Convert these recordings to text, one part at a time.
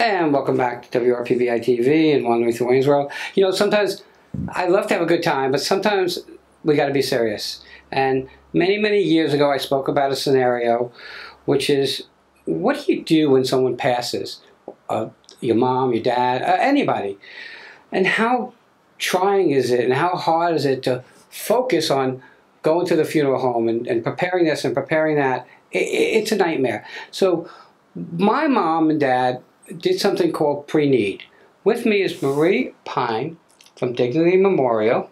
And welcome back to WRPVI TV and One Way Through Wayne's World. You know, sometimes I love to have a good time, but sometimes we got to be serious. And many years ago, I spoke about a scenario, which is, what do you do when someone passes? Your mom, your dad, anybody. And how trying is it and how hard is it to focus on going to the funeral home and preparing this and preparing that? It's a nightmare. So my mom and dad did something called pre-need. With me is Marie Pyne from Dignity Memorial,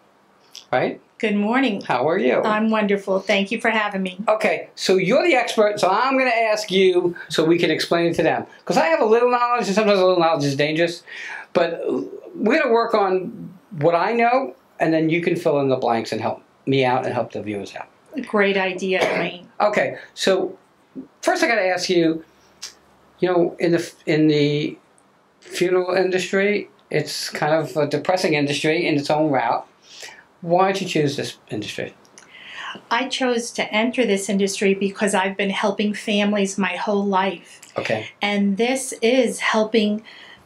right? Good morning. How are you? I'm wonderful. Thank you for having me. Okay, so you're the expert, so I'm going to ask you so we can explain it to them. Because I have a little knowledge, and sometimes a little knowledge is dangerous. But we're going to work on what I know, and then you can fill in the blanks and help me out and help the viewers out. Great idea, Wayne. Okay, so first I got to ask you, you know, in the funeral industry, it's kind of a depressing industry in its own route. Why did you choose this industry? I chose to enter this industry because I've been helping families my whole life. Okay. And this is helping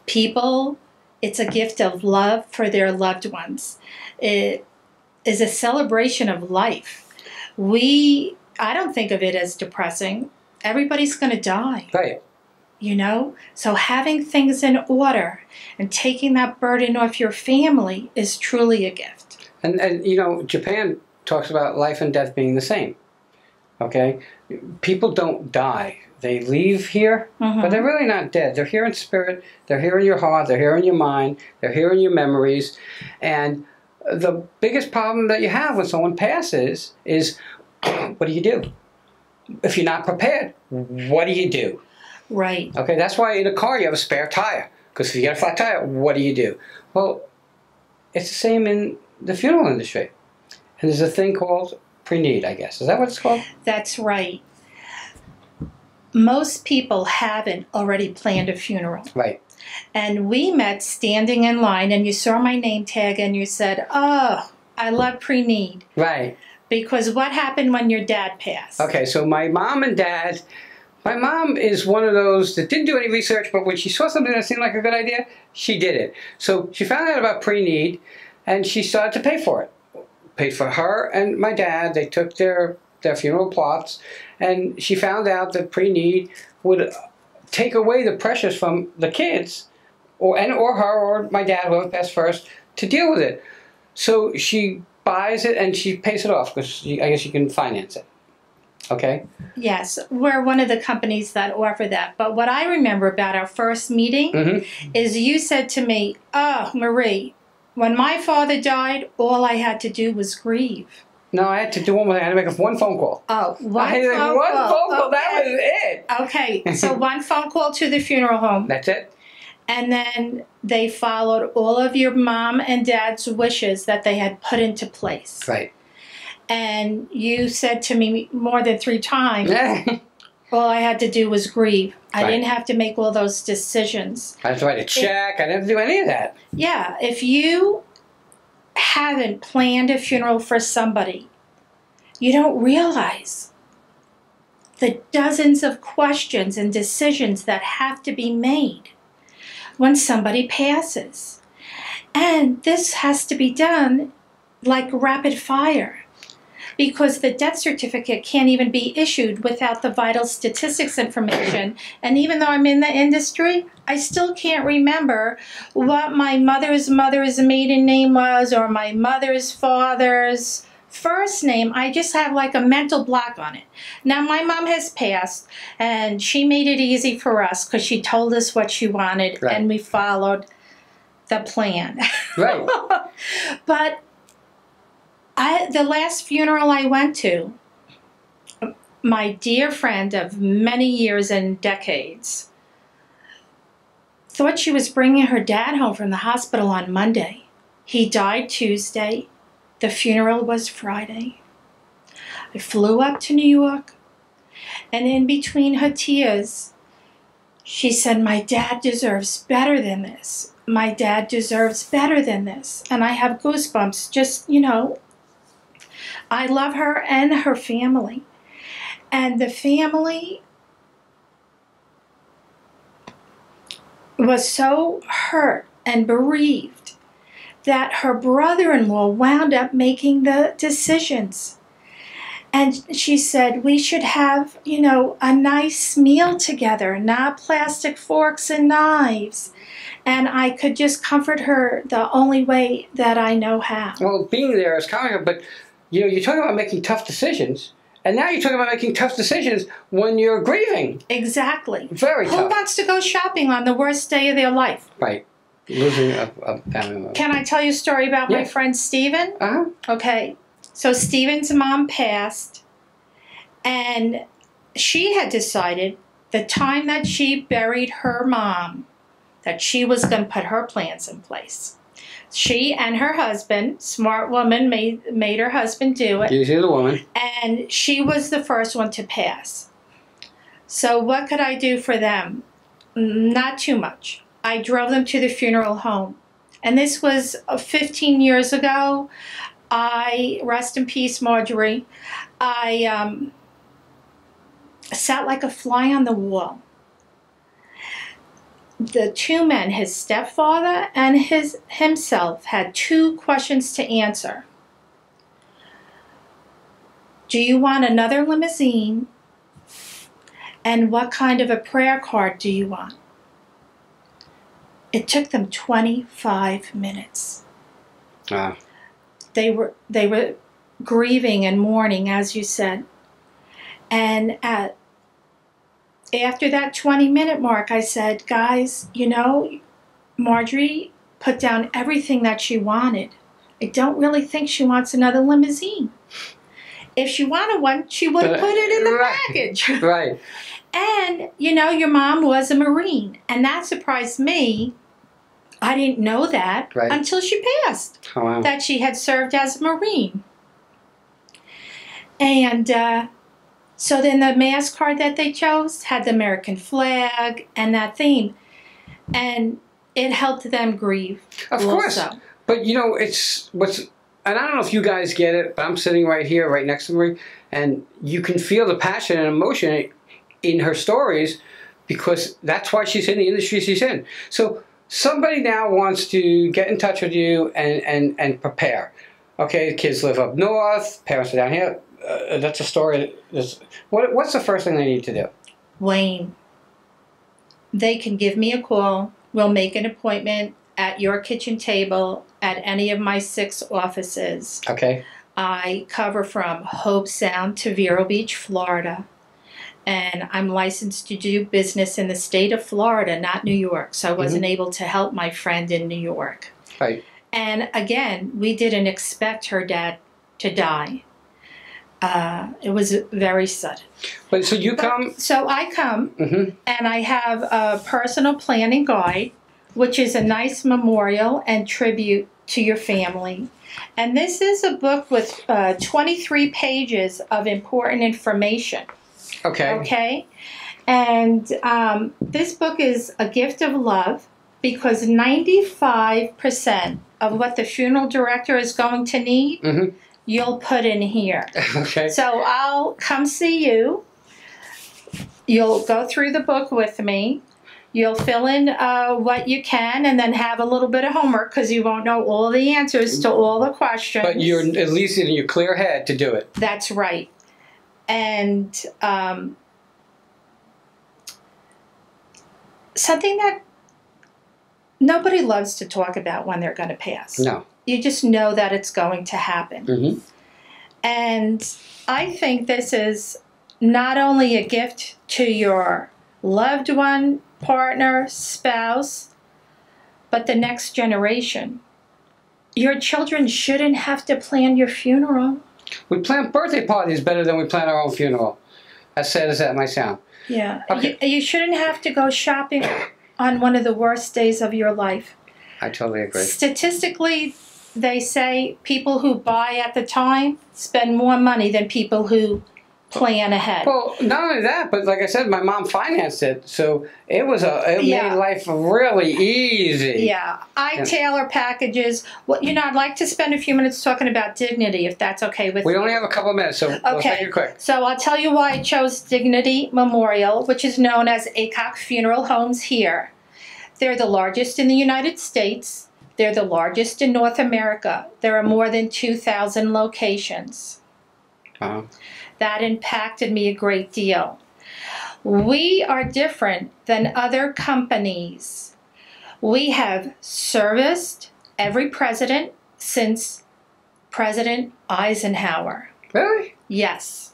people. It's a gift of love for their loved ones. It is a celebration of life. I don't think of it as depressing. Everybody's going to die. Right. You know? So having things in order and taking that burden off your family is truly a gift. And you know, Japan talks about life and death being the same. Okay? People don't die. They leave here, but they're really not dead. They're here in spirit. They're here in your heart. They're here in your mind. They're here in your memories. And the biggest problem that you have when someone passes is, what do you do? If you're not prepared, what do you do? Right. Okay, that's why in a car you have a spare tire. Because if you get a flat tire, what do you do? Well, it's the same in the funeral industry. And there's a thing called pre-need, I guess. Is that what it's called? That's right. Most people haven't already planned a funeral. Right. And we met standing in line, and you saw my name tag, and you said, oh, I love pre-need. Right. Because what happened when your dad passed? Okay, so my mom and dad, my mom is one of those that didn't do any research, but when she saw something that seemed like a good idea, she did it. So she found out about pre-need, and she started to pay for it. Paid for her and my dad. They took their funeral plots, and she found out that pre-need would take away the pressures from the kids, or her or my dad, whoever passed first, to deal with it. So she buys it and she pays it off because I guess you can finance it. Okay? Yes, we're one of the companies that offer that. But what I remember about our first meeting is you said to me, oh, Marie, when my father died, all I had to do was grieve. No, I had to do one more thing. I had to make one phone call. Oh, one phone call. Okay. That was it. Okay, so one phone call to the funeral home. That's it. And then they followed all of your mom and dad's wishes that they had put into place. Right. And you said to me more than 3 times, all I had to do was grieve. I didn't have to make all those decisions. I didn't have to write a check. I didn't have to do any of that. Yeah, if you haven't planned a funeral for somebody, you don't realize the dozens of questions and decisions that have to be made when somebody passes. And this has to be done like rapid fire, because the death certificate can't even be issued without the vital statistics information. And even though I'm in the industry, I still can't remember what my mother's maiden name was or my mother's father's first name. I just have like a mental block on it. Now, my mom has passed, and she made it easy for us because she told us what she wanted, and we followed the plan. Right. But the last funeral I went to, my dear friend of many years and decades thought she was bringing her dad home from the hospital on Monday. He died Tuesday. The funeral was Friday. I flew up to New York, and in between her tears, she said, my dad deserves better than this. My dad deserves better than this. And I have goosebumps just, you know, I love her and her family. And the family was so hurt and bereaved that her brother-in-law wound up making the decisions. And she said, we should have, you know, a nice meal together, not plastic forks and knives. And I could just comfort her the only way that I know how. Well, being there is coming, but you know, you're talking about making tough decisions, and now you're talking about making tough decisions when you're grieving. Exactly. Very tough. Who wants to go shopping on the worst day of their life? Right. Losing a family member. Can I tell you a story about my friend Stephen? Uh-huh. Okay. So Stephen's mom passed, and she had decided the time that she buried her mom that she was going to put her plans in place. She and her husband, smart woman, made her husband do it. Usually the woman. And she was the first one to pass. So what could I do for them? Not too much. I drove them to the funeral home. And this was 15 years ago. Rest in peace, Marjorie, I sat like a fly on the wall. The two men, his stepfather and himself, had two questions to answer. Do you want another limousine? And what kind of a prayer card do you want? It took them 25 minutes. Wow. They were grieving and mourning, as you said. And after that 20-minute mark, I said, guys, you know, Marjorie put down everything that she wanted. I don't really think she wants another limousine. If she wanted one, she would have put it in the package. Right. And, you know, your mom was a Marine. And that surprised me. I didn't know that until she passed. Oh, wow. That she had served as a Marine. And so then the mass card that they chose had the American flag and that theme. And it helped them grieve. Of course. But, you know, and I don't know if you guys get it, but I'm sitting right here, right next to me, and you can feel the passion and emotion in her stories because that's why she's in the industry she's in. So somebody now wants to get in touch with you and prepare. Okay, kids live up north, parents are down here. That's a story. What's the first thing they need to do? Wayne, they can give me a call. We'll make an appointment at your kitchen table at any of my 6 offices. Okay. I cover from Hobe Sound to Vero Beach, Florida. And I'm licensed to do business in the state of Florida, not New York. So I wasn't able to help my friend in New York. Right. And again, we didn't expect her dad to die. It was very sudden. But so you come? So I come, and I have a personal planning guide, which is a nice memorial and tribute to your family. And this is a book with 23 pages of important information. Okay. Okay? And this book is a gift of love because 95% of what the funeral director is going to need, you'll put in here. Okay. So I'll come see you. You'll go through the book with me. You'll fill in what you can and then have a little bit of homework because you won't know all the answers to all the questions. But you're at least in your clear head to do it. That's right. And something that nobody loves to talk about when they're going to pass. No. You just know that it's going to happen. And I think this is not only a gift to your loved one, partner, spouse, but the next generation. Your children shouldn't have to plan your funeral. We plan birthday parties better than we plan our own funeral. As sad as that might sound. Yeah. Okay. You shouldn't have to go shopping on one of the worst days of your life. I totally agree. Statistically, they say people who buy at the time spend more money than people who plan ahead. Well, not only that, but like I said, my mom financed it, so it made life really easy. Yeah, I tailor packages. Well, you know, I'd like to spend a few minutes talking about dignity, if that's okay with you. We only have a couple of minutes, so we'll take it quick. So I'll tell you why I chose Dignity Memorial, which is known as ACOC Funeral Homes here. They're the largest in the United States. They're the largest in North America. There are more than 2,000 locations. That impacted me a great deal. We are different than other companies. We have serviced every president since President Eisenhower. Really? Yes.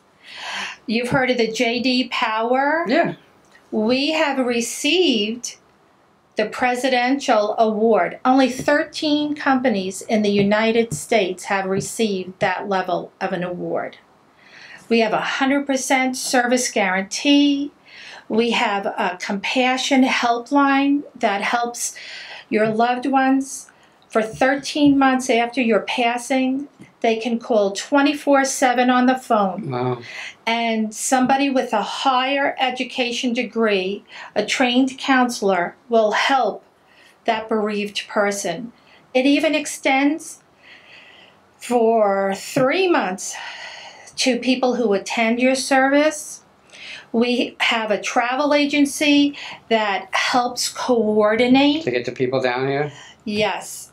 You've heard of the J.D. Power? Yeah. We have received the Presidential Award. Only 13 companies in the United States have received that level of an award. We have a 100% service guarantee. We have a compassion helpline that helps your loved ones. For 13 months after your passing, they can call 24/7 on the phone. Wow. And somebody with a higher education degree, a trained counselor, will help that bereaved person. It even extends for 3 months to people who attend your service. We have a travel agency that helps coordinate. To get the people down here? Yes.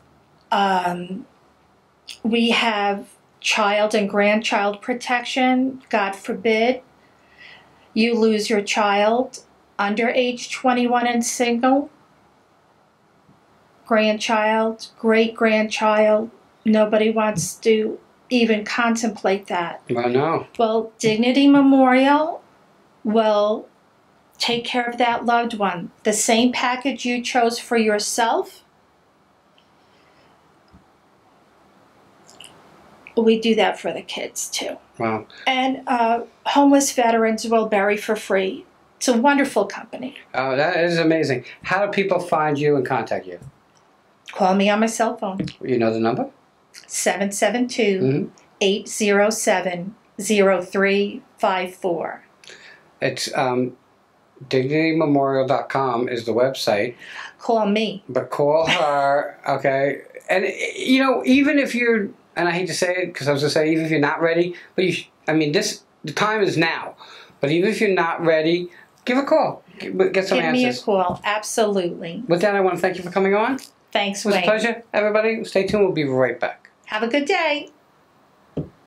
We have child and grandchild protection. God forbid you lose your child under age 21 and single. Grandchild, great-grandchild. Nobody wants to even contemplate that. Well, no. Well, Dignity Memorial will take care of that loved one. The same package you chose for yourself, we do that for the kids too. Wow. And homeless veterans will bury for free. It's a wonderful company. Oh, that is amazing. How do people find you and contact you? Call me on my cell phone. You know the number? 772-807-0354. It's dignitymemorial.com is the website. Call me. But call her, okay? And, you know, even if you're, and I hate to say it because I was going to say, even if you're not ready, but the time is now. But even if you're not ready, give a call. Get some answers. Give me a call. Absolutely. With that, I want to thank you for coming on. Thanks, It was Wayne. a pleasure, everybody. Stay tuned. We'll be right back. Have a good day.